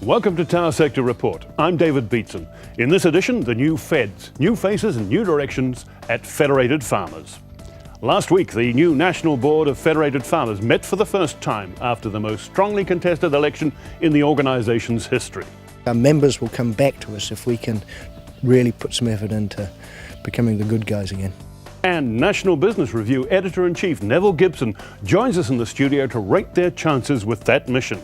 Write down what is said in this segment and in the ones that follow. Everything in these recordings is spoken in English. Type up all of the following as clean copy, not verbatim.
Welcome to Tower Sector Report. I'm David Beatson. In this edition, the new Feds, new faces and new directions at Federated Farmers. Last week, the new National Board of Federated Farmers met for the first time after the most strongly contested election in the organisation's history. Our members will come back to us if we can really put some effort into becoming the good guys again. And National Business Review Editor-in-Chief Neville Gibson joins us in the studio to rate their chances with that mission.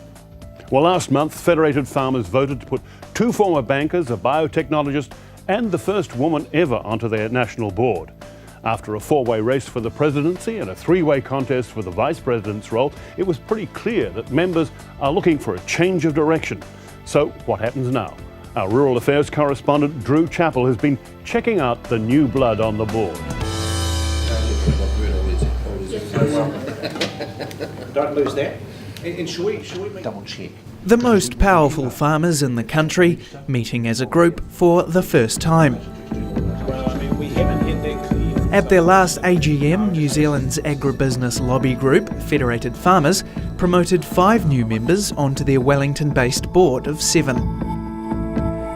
Well, last month, Federated Farmers voted to put 2 former bankers, a biotechnologist, and the first woman ever onto their national board. After a 4-way race for the presidency and a 3-way contest for the vice president's role, it was pretty clear that members are looking for a change of direction. So, what happens now? Our Rural Affairs correspondent, Drew Chappell, has been checking out the new blood on the board. Don't lose that. And shall we double check? The most powerful farmers in the country meeting as a group for the first time. We haven't had that clear. At their last AGM, New Zealand's agribusiness lobby group, Federated Farmers, promoted 5 new members onto their Wellington-based board of 7.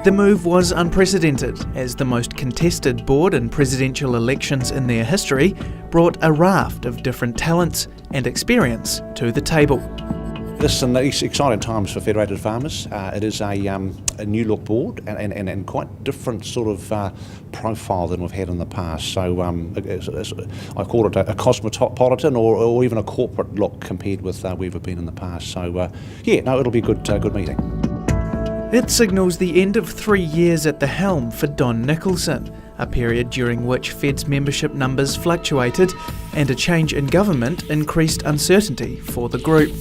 The move was unprecedented, as the most contested board in presidential elections in their history brought a raft of different talents and experience to the table. This is exciting times for Federated Farmers. It is a new look board and quite different sort of profile than we've had in the past. So I call it a cosmopolitan or even a corporate look compared with where we've been in the past. So it'll be a good meeting. It signals the end of 3 years at the helm for Don Nicholson, a period during which Fed's membership numbers fluctuated and a change in government increased uncertainty for the group.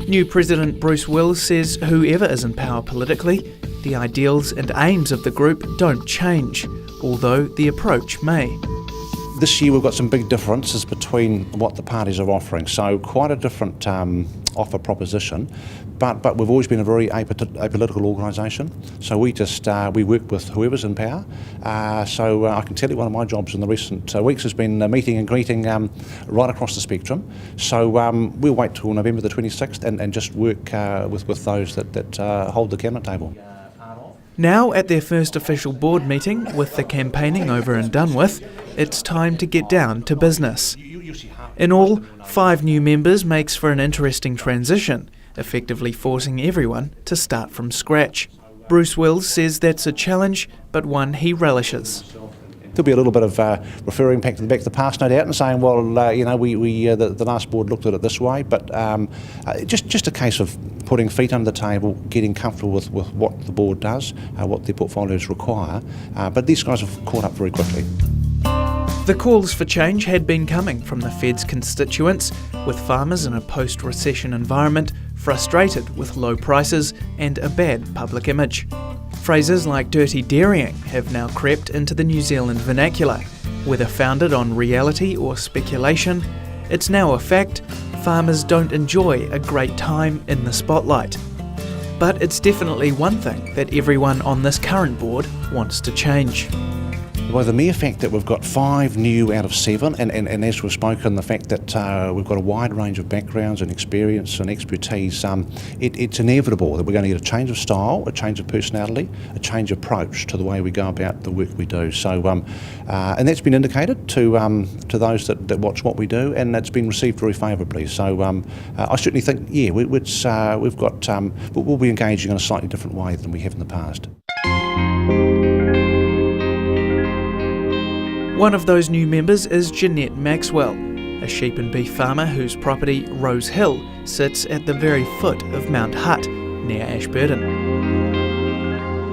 New President Bruce Wills says whoever is in power politically, the ideals and aims of the group don't change, although the approach may. This year we've got some big differences between what the parties are offering, so quite a different offer proposition, but we've always been a very apolitical organisation, so we work with whoever's in power. So I can tell you one of my jobs in the recent weeks has been meeting and greeting right across the spectrum. So we'll wait till November the 26th and just work with those that hold the cabinet table. Now at their first official board meeting, with the campaigning over and done with, it's time to get down to business. In all, 5 new members makes for an interesting transition, effectively forcing everyone to start from scratch. Bruce Wills says that's a challenge, but one he relishes. There'll be a little bit of referring back to the past, no doubt, and saying, well, the last board looked at it this way, but just a case of putting feet under the table, getting comfortable with what the board does, what their portfolios require, but these guys have caught up very quickly. The calls for change had been coming from the Fed's constituents, with farmers in a post-recession environment frustrated with low prices and a bad public image. Phrases like dirty dairying have now crept into the New Zealand vernacular. Whether founded on reality or speculation, it's now a fact farmers don't enjoy a great time in the spotlight. But it's definitely one thing that everyone on this current board wants to change. Well, the mere fact that we've got 5 new out of 7, and as we've spoken, the fact that we've got a wide range of backgrounds and experience and expertise, it's inevitable that we're going to get a change of style, a change of personality, a change of approach to the way we go about the work we do. So, and that's been indicated to those that watch what we do, and that's been received very favourably. So, I certainly think, we'll be engaging in a slightly different way than we have in the past. One of those new members is Jeanette Maxwell, a sheep and beef farmer whose property, Rose Hill, sits at the very foot of Mount Hutt, near Ashburton.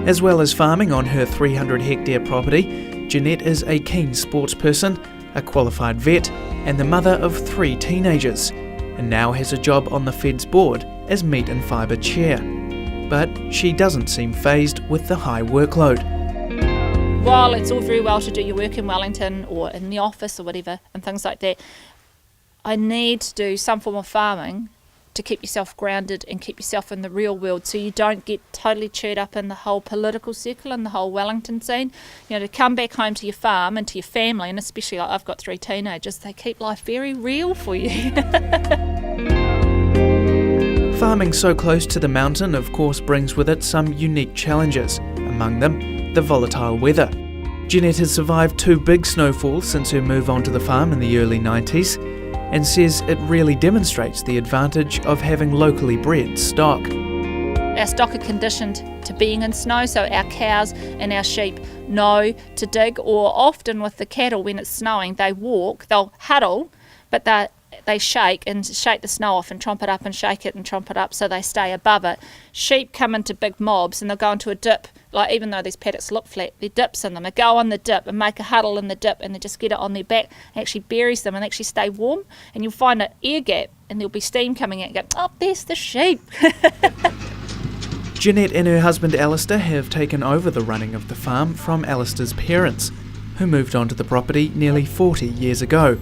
As well as farming on her 300-hectare property, Jeanette is a keen sportsperson, a qualified vet, and the mother of 3 teenagers, and now has a job on the Fed's board as meat and fibre chair. But she doesn't seem fazed with the high workload. While it's all very well to do your work in Wellington or in the office or whatever and things like that, I need to do some form of farming to keep yourself grounded and keep yourself in the real world so you don't get totally chewed up in the whole political circle and the whole Wellington scene. You know, to come back home to your farm and to your family, and especially like I've got 3 teenagers, they keep life very real for you. Farming so close to the mountain of course brings with it some unique challenges, among them the volatile weather. Jeanette has survived 2 big snowfalls since her move onto the farm in the early 90s and says it really demonstrates the advantage of having locally bred stock. Our stock are conditioned to being in snow, so our cows and our sheep know to dig, or often with the cattle when it's snowing they walk, they'll huddle, but they shake the snow off and tromp it up and shake it and tromp it up so they stay above it. Sheep come into big mobs and they'll go into a dip, like even though these paddocks look flat, there are dips in them. They go on the dip and make a huddle in the dip and they just get it on their back and actually buries them and actually stay warm, and you'll find an air gap and there'll be steam coming out and go, oh, there's the sheep. Jeanette and her husband Alistair have taken over the running of the farm from Alistair's parents, who moved onto the property nearly 40 years ago.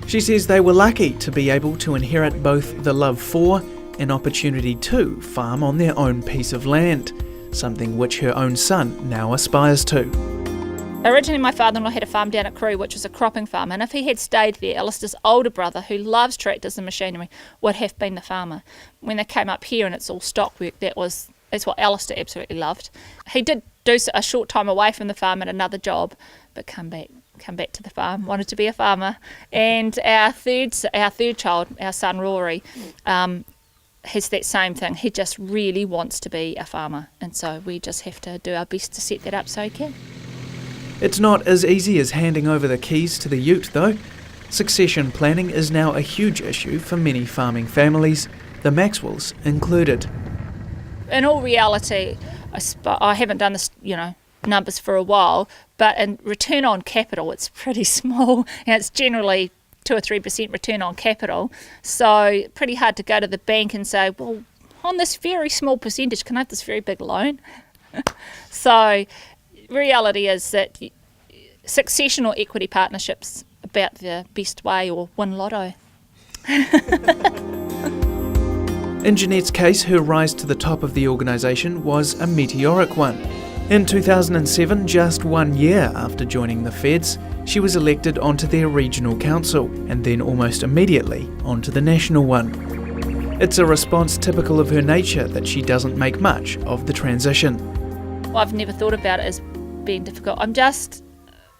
She says they were lucky to be able to inherit both the love for and opportunity to farm on their own piece of land, something which her own son now aspires to. Originally my father-in-law had a farm down at Crewe, which was a cropping farm, and if he had stayed there, Alistair's older brother, who loves tractors and machinery, would have been the farmer. When they came up here and it's all stock work, that's what Alistair absolutely loved. He did do a short time away from the farm at another job, but come back to the farm, wanted to be a farmer. And our third child, our son Rory, has that same thing. He just really wants to be a farmer, and so we just have to do our best to set that up so he can. It's not as easy as handing over the keys to the ute though. Succession planning is now a huge issue for many farming families, the Maxwells included. In all reality, I haven't done this, numbers for a while, but in return on capital, it's pretty small, and it's generally 2 or 3% return on capital. So pretty hard to go to the bank and say, well, on this very small percentage, can I have this very big loan? So reality is that succession or equity partnerships about the best way, or win lotto. In Jeanette's case, her rise to the top of the organisation was a meteoric one. In 2007, just 1 year after joining the Feds, she was elected onto their regional council and then almost immediately onto the national one. It's a response typical of her nature that she doesn't make much of the transition. Well, I've never thought about it as being difficult. I'm just,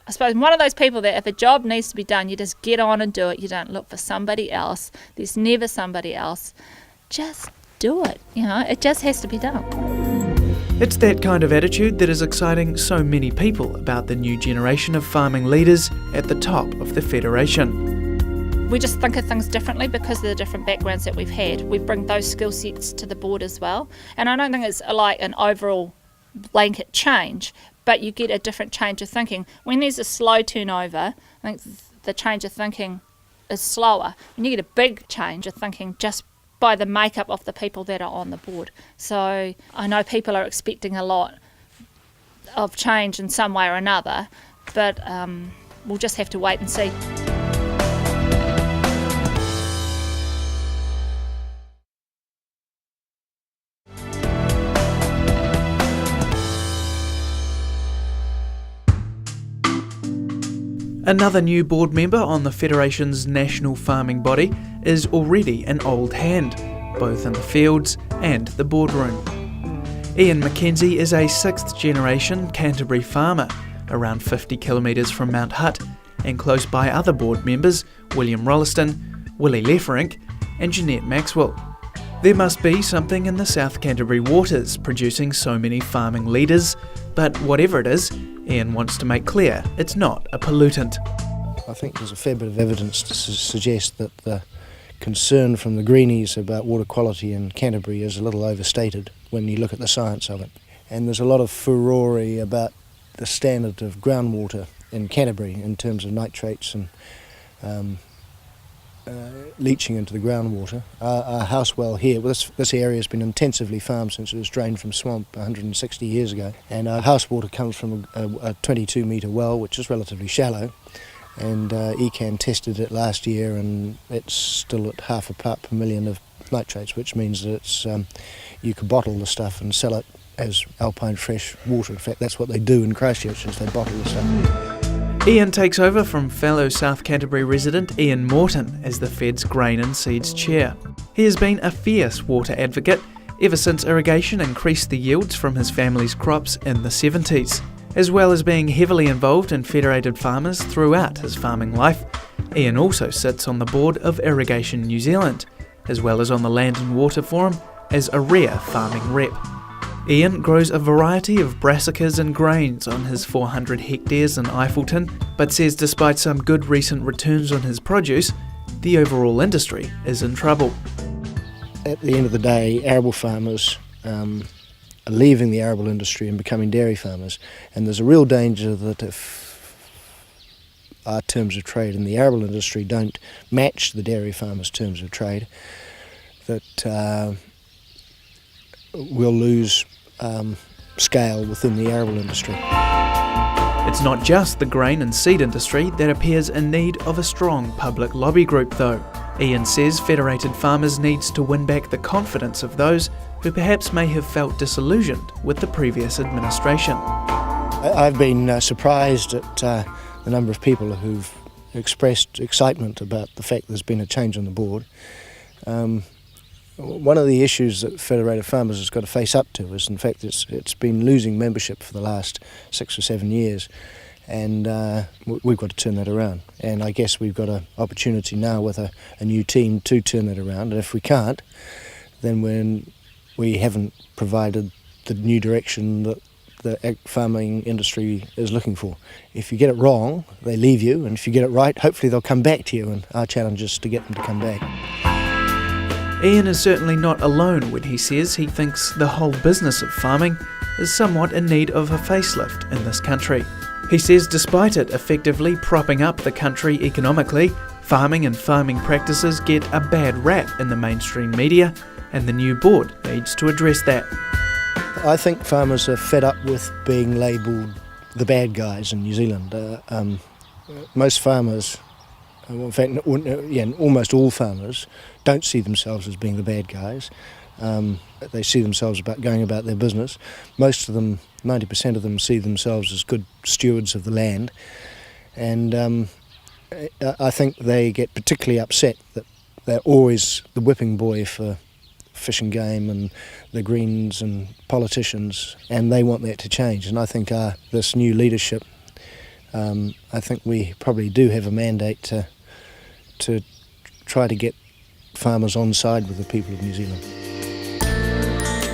I suppose, one of those people that if a job needs to be done, you just get on and do it. You don't look for somebody else. There's never somebody else. Just do it, it just has to be done. It's that kind of attitude that is exciting so many people about the new generation of farming leaders at the top of the Federation. We just think of things differently because of the different backgrounds that we've had. We bring those skill sets to the board as well. And I don't think it's like an overall blanket change, but you get a different change of thinking. When there's a slow turnover, I think the change of thinking is slower. When you get a big change of thinking just by the makeup of the people that are on the board. So I know people are expecting a lot of change in some way or another, but we'll just have to wait and see. Another new board member on the Federation's national farming body is already an old hand, both in the fields and the boardroom. Ian McKenzie is a 6th generation Canterbury farmer, around 50 kilometres from Mount Hutt, and close by other board members William Rolleston, Willie Lefferink and Jeanette Maxwell. There must be something in the South Canterbury waters producing so many farming leaders, but whatever it is, Ian wants to make clear it's not a pollutant. I think there's a fair bit of evidence to suggest that the concern from the greenies about water quality in Canterbury is a little overstated when you look at the science of it. And there's a lot of furore about the standard of groundwater in Canterbury in terms of nitrates and leaching into the groundwater. Our house well here, this area has been intensively farmed since it was drained from swamp 160 years ago, and our house water comes from a 22 metre well, which is relatively shallow, and ECAN tested it last year and it's still at half a part per million of nitrates, which means that it's you could bottle the stuff and sell it as alpine fresh water. In fact, that's what they do in Christchurch, is they bottle the stuff. Ian takes over from fellow South Canterbury resident Ian Morton as the Fed's Grain and Seeds Chair. He has been a fierce water advocate ever since irrigation increased the yields from his family's crops in the 70s. As well as being heavily involved in Federated Farmers throughout his farming life, Ian also sits on the board of Irrigation New Zealand, as well as on the Land and Water Forum as a rare farming rep. Ian grows a variety of brassicas and grains on his 400 hectares in Eifelton, but says despite some good recent returns on his produce, the overall industry is in trouble. At the end of the day, arable farmers are leaving the arable industry and becoming dairy farmers, and there's a real danger that if our terms of trade in the arable industry don't match the dairy farmers' terms of trade, that we'll lose scale within the arable industry. It's not just the grain and seed industry that appears in need of a strong public lobby group though. Ian says Federated Farmers needs to win back the confidence of those who perhaps may have felt disillusioned with the previous administration. I've been surprised at the number of people who've expressed excitement about the fact there's been a change on the board. One of the issues that Federated Farmers has got to face up to is, in fact, it's been losing membership for the last 6 or 7 years, and we've got to turn that around. And I guess we've got an opportunity now with a new team to turn that around, and if we can't, then when we haven't provided the new direction that the farming industry is looking for. If you get it wrong, they leave you, and if you get it right, hopefully they'll come back to you, and our challenge is to get them to come back. Ian is certainly not alone when he says he thinks the whole business of farming is somewhat in need of a facelift in this country. He says despite it effectively propping up the country economically, farming and farming practices get a bad rap in the mainstream media, and the new board needs to address that. I think farmers are fed up with being labelled the bad guys in New Zealand. Most farmers, in fact, almost all farmers, don't see themselves as being the bad guys. They see themselves going about their business. Most of them, 90% of them, see themselves as good stewards of the land. And I think they get particularly upset that they're always the whipping boy for fish and game and the Greens and politicians, and they want that to change. And I think this new leadership, I think we probably do have a mandate to try to get farmers on side with the people of New Zealand.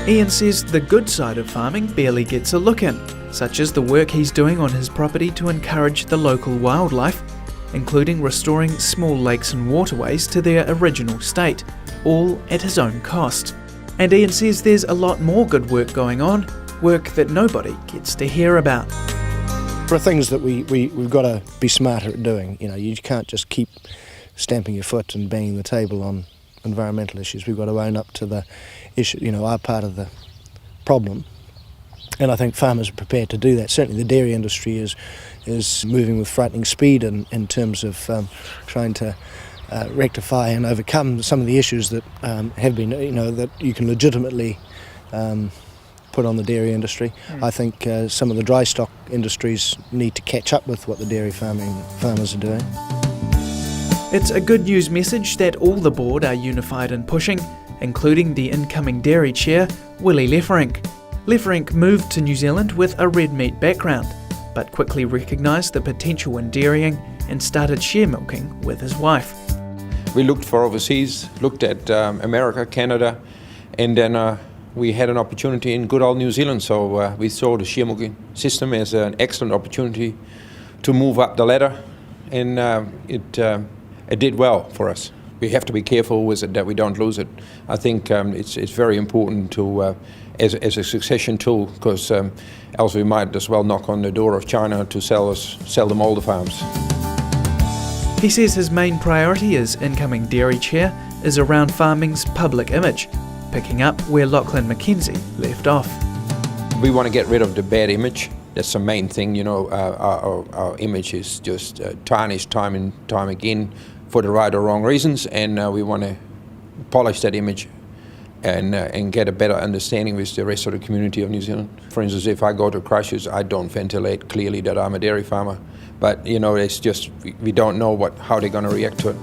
Ian says the good side of farming barely gets a look in, such as the work he's doing on his property to encourage the local wildlife, including restoring small lakes and waterways to their original state, all at his own cost. And Ian says there's a lot more good work going on, work that nobody gets to hear about. There are things that we've got to be smarter at doing. You know, you can't just keep stamping your foot and banging the table on environmental issues. We've got to own up to the issue, our part of the problem. And I think farmers are prepared to do that. Certainly the dairy industry is moving with frightening speed in terms of trying to rectify and overcome some of the issues that have been, that you can legitimately put on the dairy industry. I think some of the dry stock industries need to catch up with what the dairy farmers are doing. It's a good news message that all the board are unified in pushing, including the incoming dairy chair, Willie Lefferink. Lefferink moved to New Zealand with a red meat background, but quickly recognised the potential in dairying and started share milking with his wife. We looked for overseas, looked at America, Canada, and then we had an opportunity in good old New Zealand, so we saw the share milking system as an excellent opportunity to move up the ladder, and it did well for us. We have to be careful with it that we don't lose it. I think it's very important to as a succession tool, because else we might as well knock on the door of China to sell them all the farms. He says his main priority as incoming dairy chair is around farming's public image, picking up where Lachlan Mackenzie left off. We want to get rid of the bad image. That's the main thing, our image is just tarnished time and time again for the right or wrong reasons, and we want to polish that image and get a better understanding with the rest of the community of New Zealand. For instance, if I go to Christchurch, I don't ventilate clearly that I'm a dairy farmer, but it's just we don't know how they're going to react to it.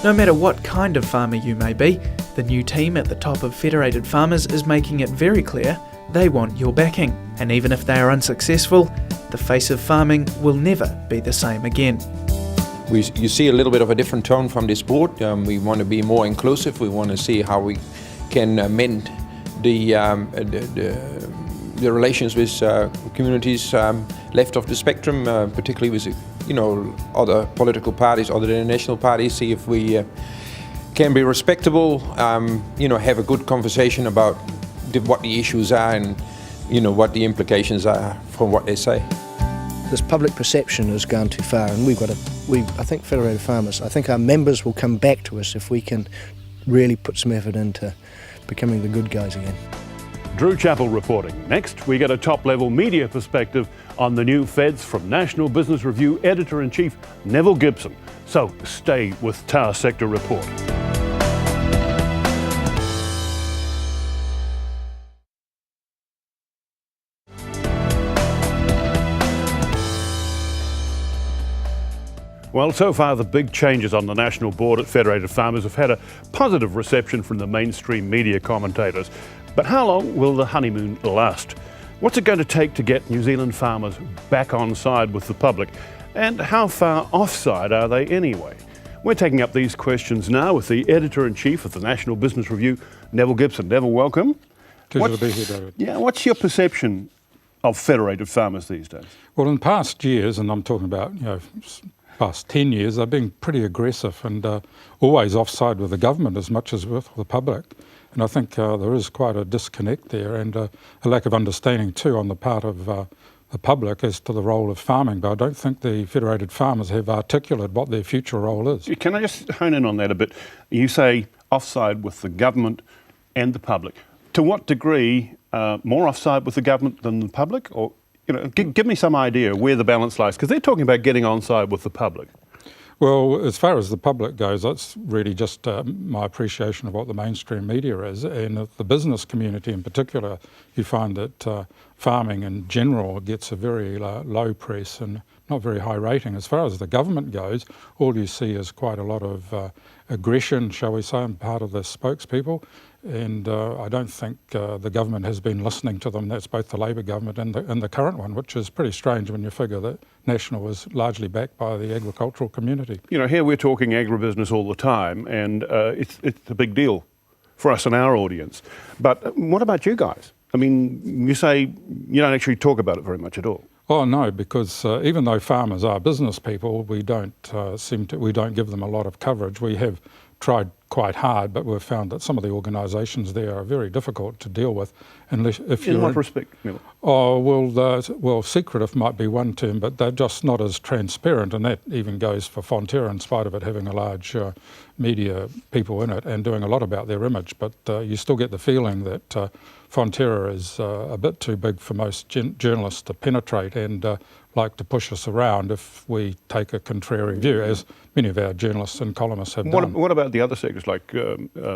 No matter what kind of farmer you may be, the new team at the top of Federated Farmers is making it very clear they want your backing. And even if they are unsuccessful, the face of farming will never be the same again. You see a little bit of a different tone from this board. We want to be more inclusive. We want to see how we can mend the relations with communities left of the spectrum, particularly with other political parties other than the national parties. See if we can be respectable. Have a good conversation about what the issues are and what the implications are from what they say. This public perception has gone too far, and I think Federated Farmers, I think our members will come back to us if we can really put some effort into becoming the good guys again. Drew Chappell reporting. Next, we get a top-level media perspective on the new feds from National Business Review Editor-in-Chief Neville Gibson. So stay with Tower Sector Report. Well, so far the big changes on the national board at Federated Farmers have had a positive reception from the mainstream media commentators. But how long will the honeymoon last? What's it going to take to get New Zealand farmers back on side with the public? And how far offside are they anyway? We're taking up these questions now with the Editor-in-Chief of the National Business Review, Neville Gibson. Neville, welcome. Pleasure to be here, David. Yeah, what's your perception of Federated Farmers these days? Well, in past years, and I'm talking about past 10 years, they've been pretty aggressive and always offside with the government as much as with the public. And I think there is quite a disconnect there and a lack of understanding too on the part of the public as to the role of farming. But I don't think the Federated Farmers have articulated what their future role is. Can I just hone in on that a bit? You say offside with the government and the public. To what degree more offside with the government than the public? Or give me some idea where the balance lies, because they're talking about getting on side with the public. Well, as far as the public goes, that's really just my appreciation of what the mainstream media is. And the business community in particular, you find that farming in general gets a very low press and not very high rating. As far as the government goes, all you see is quite a lot of aggression, shall we say, on part of the spokespeople. And I don't think the government has been listening to them. That's both the Labor government and the current one, which is pretty strange when you figure that National was largely backed by the agricultural community. Here we're talking agribusiness all the time, and it's a big deal for us and our audience. But what about you guys? I mean, you say you don't actually talk about it very much at all. Oh no, because even though farmers are business people, we don't give them a lot of coverage. We have tried quite hard, but we've found that some of the organisations there are very difficult to deal with. Unless, in what respect, Neil? Oh, well, secretive might be one term, but they're just not as transparent, and that even goes for Fonterra, in spite of it having a large media people in it and doing a lot about their image. But you still get the feeling that Fonterra is a bit too big for most journalists to penetrate and like to push us around if we take a contrary view, as many of our journalists and columnists have done. What about the other sectors like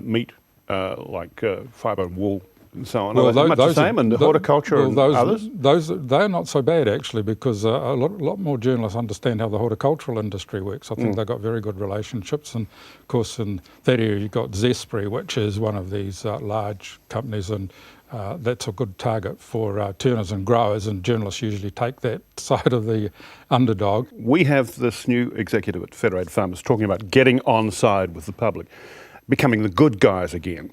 meat, like fibre and wool and so on? Well, are they much the same, and horticulture and others? They're not so bad actually, because a lot more journalists understand how the horticultural industry works. I think they've got very good relationships, and of course in that area you've got Zespri, which is one of these large companies, and that's a good target for turners and growers, and journalists usually take that side of the underdog. We have this new executive at Federated Farmers talking about getting on side with the public, becoming the good guys again.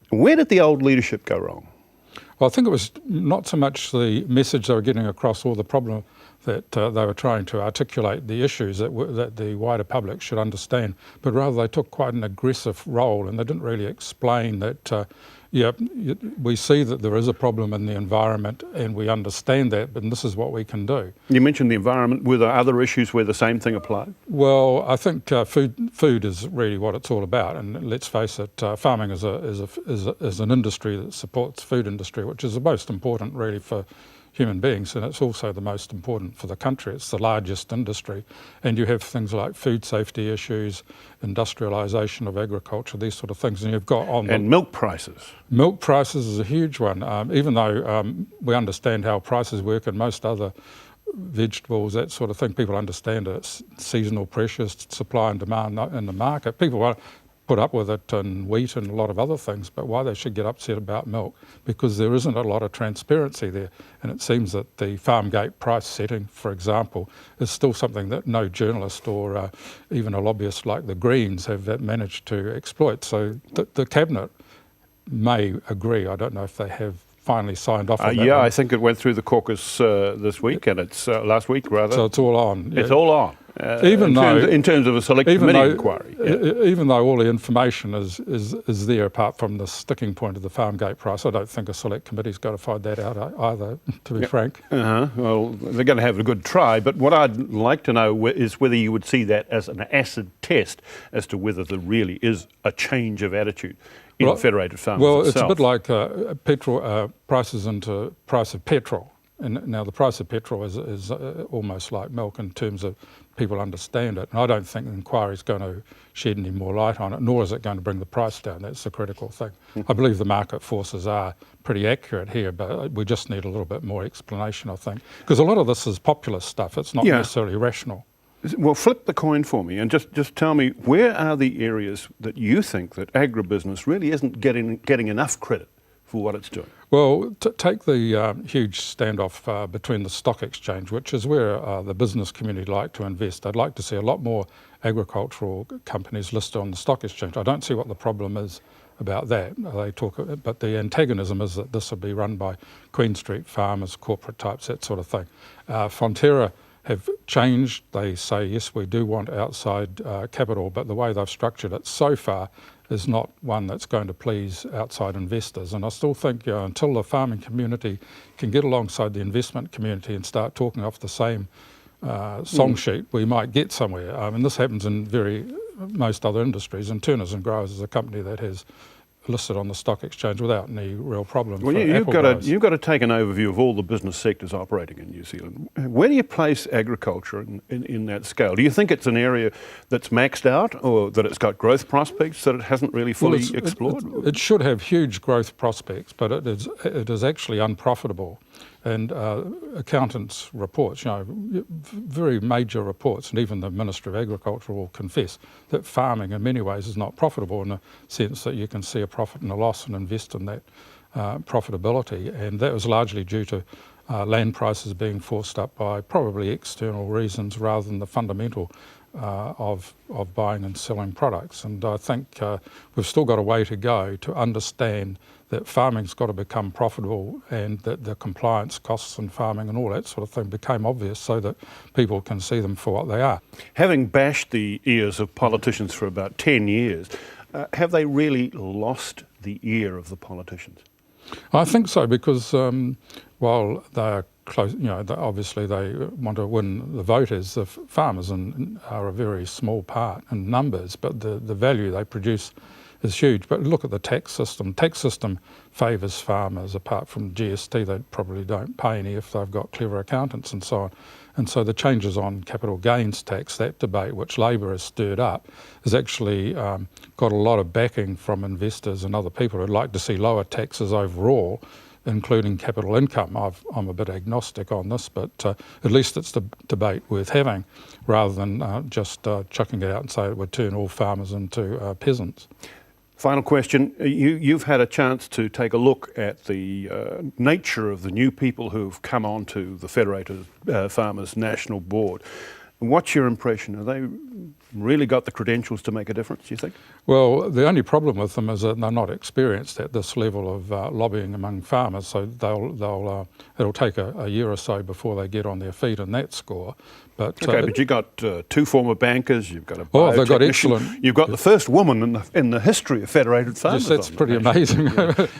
Where did the old leadership go wrong? Well, I think it was not so much the message they were getting across or the problem that they were trying to articulate, the issues that the wider public should understand, but rather they took quite an aggressive role, and they didn't really explain that we see that there is a problem in the environment and we understand that, but this is what we can do. You mentioned the environment. Were there other issues where the same thing applied? Well, I think food is really what it's all about, and let's face it, farming is an industry that supports food industry, which is the most important really for human beings, and it's also the most important for the country. It's the largest industry, and you have things like food safety issues, industrialisation of agriculture, these sort of things, and you've got milk prices. Milk prices is a huge one. Even though we understand how prices work in most other vegetables, that sort of thing. People understand it's seasonal pressures, supply and demand in the market. People won't put up with it in wheat and a lot of other things, but why they should get upset about milk, because there isn't a lot of transparency there. And it seems that the farm gate price setting, for example, is still something that no journalist or even a lobbyist like the Greens have managed to exploit. So the Cabinet may agree. I don't know if they have finally signed off on that. Yeah, one. I think it went through the caucus this week, and it's last week rather. So it's all on. It's all on. Even in terms of a select committee inquiry. Yeah. Even though all the information is there, apart from the sticking point of the farm gate price, I don't think a select committee's got to find that out either, to be frank. Well, they're going to have a good try, but what I'd like to know is whether you would see that as an acid test as to whether there really is a change of attitude in Federated Farmers Well, itself. it's a bit like petrol prices into price of petrol. And now the price of petrol is almost like milk in terms of people understand it. And I don't think the inquiry is going to shed any more light on it, nor is it going to bring the price down. That's the critical thing. I believe the market forces are pretty accurate here, but we just need a little bit more explanation, I think. Because a lot of this is populist stuff. It's not necessarily rational. Well, flip the coin for me and just tell me, where are the areas that you think that agribusiness really isn't getting enough credit for what it's doing? Well, take the huge standoff between the stock exchange, which is where the business community like to invest. I'd like to see a lot more agricultural companies listed on the stock exchange. I don't see what the problem is about that. They talk, but the antagonism is that this will be run by Queen Street farmers, corporate types, that sort of thing. Fonterra have changed. They say, yes, we do want outside capital, but the way they've structured it so far is not one that's going to please outside investors. And I still think until the farming community can get alongside the investment community and start talking off the same song sheet, we might get somewhere. And this happens in most other industries, and Turners and Growers is a company that has listed on the stock exchange without any real problem. Well, you've got to take an overview of all the business sectors operating in New Zealand. Where do you place agriculture in that scale? Do you think it's an area that's maxed out, or that it's got growth prospects that it hasn't really fully explored? It should have huge growth prospects, but it is actually unprofitable. And accountants' reports, very major reports, and even the Minister of Agriculture will confess that farming in many ways is not profitable, in the sense that you can see a profit and a loss and invest in that profitability. And that was largely due to land prices being forced up by probably external reasons rather than the fundamental of buying and selling products. And I think we've still got a way to go to understand that farming's got to become profitable, and that the compliance costs in farming and all that sort of thing became obvious so that people can see them for what they are. Having bashed the ears of politicians for about 10 years, have they really lost the ear of the politicians? I think so, because while they're close, obviously they want to win the voters, the farmers are a very small part in numbers, but the value they produce is huge. But look at the tax system. Tax system favours farmers. Apart from GST, they probably don't pay any if they've got clever accountants and so on. And so the changes on capital gains tax, that debate which Labor has stirred up, has actually got a lot of backing from investors and other people who'd like to see lower taxes overall, including capital income. I'm a bit agnostic on this, but at least it's the debate worth having, rather than just chucking it out and say it would turn all farmers into peasants. Final question. You've had a chance to take a look at the nature of the new people who've come onto the Federated Farmers National Board. What's your impression? Have they really got the credentials to make a difference, do you think? Well, the only problem with them is that they're not experienced at this level of lobbying among farmers, so it'll take a year or so before they get on their feet in that score. But you've got two former bankers, you've got a biotechnician, they've got excellent. You've got the first woman in the history of Federated Farmers. Yes, that's pretty amazing.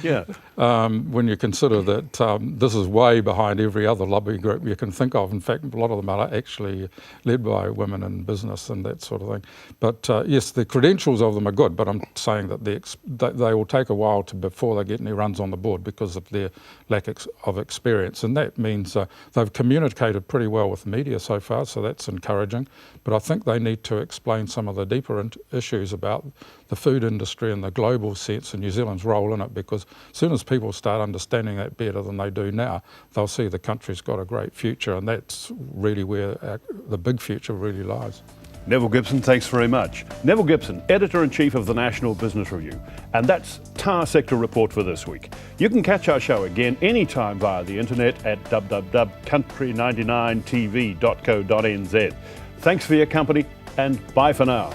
Yeah. When you consider that this is way behind every other lobby group you can think of. In fact, a lot of them are actually led by women in business and that sort sort of thing. But yes, the credentials of them are good, but I'm saying that they will take a while before they get any runs on the board because of their lack of experience. And that means they've communicated pretty well with the media so far, so that's encouraging. But I think they need to explain some of the deeper issues about the food industry and the global sense and New Zealand's role in it, because as soon as people start understanding that better than they do now, they'll see the country's got a great future, and that's really where the big future really lies. Neville Gibson, thanks very much. Neville Gibson, Editor-in-Chief of the National Business Review. And that's Tar Sector Report for this week. You can catch our show again anytime via the internet at www.country99tv.co.nz. Thanks for your company, and bye for now.